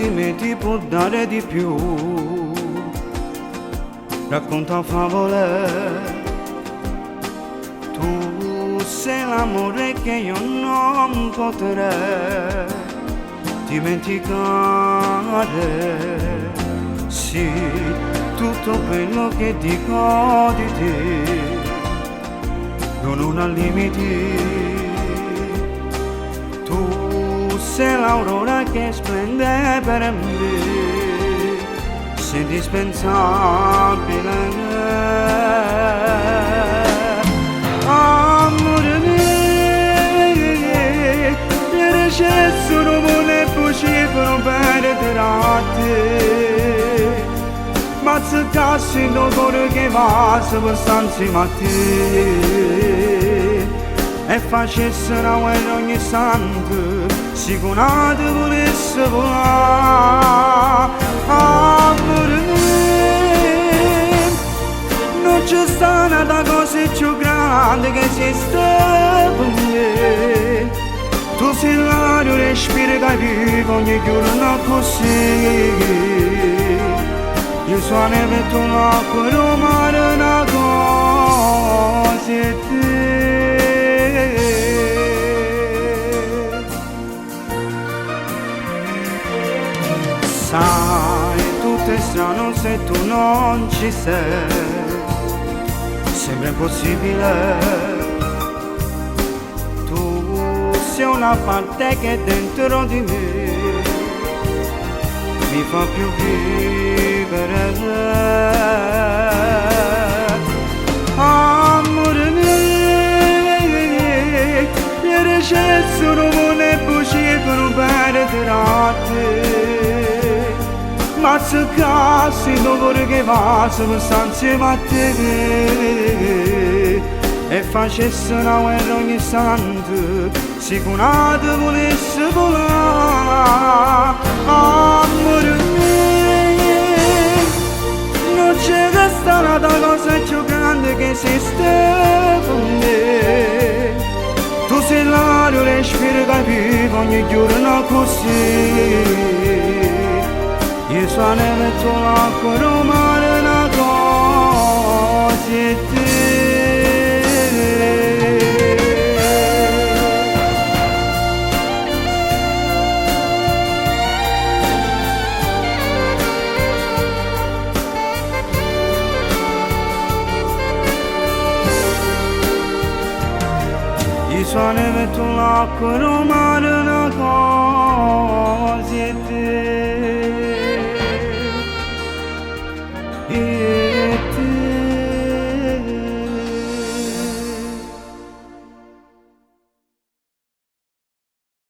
sentimenti può dare di più. Racconta favole, tu sei l'amore che io non potrei dimenticare. Sì, tutto quello che dico di te non ha limiti. Tu sei l'aurora che splende per me, sei indispensabile. Amore mio, ieri c'è solo vuole fuggire per perdere a te. Ma se cassi non vuole che va, se vuoi stare insieme a te. E facessero guerra ogni santo, sicuramente volesse volare. Amore mio, non c'è stata una cosa più grande che esiste per me. Tu sei l'aria, respiro che vivo ogni giorno così. Io sono neve, tu l'acqua, il mare, una cosa è te. Sai, tutto è strano se tu non ci sei. Sembra impossibile. Tu sei una parte che dentro di me mi fa più vivere. Amore mio, ieri c'è solo vuole bugie per non perdere a te. Ma se cassi non vuole che va, se mi sta insieme a te. E facesse una guerra ogni santo, sicuramente volesse volare. Amore mio, non c'è stata una cosa più grande che esiste per me. Tu sei l'aria, respiro che vivo ogni giorno così. Io sono neve, tu l'acqua, il mare, una cosa è te. Io sono neve, tu l'acqua, il mare, una cosa è te.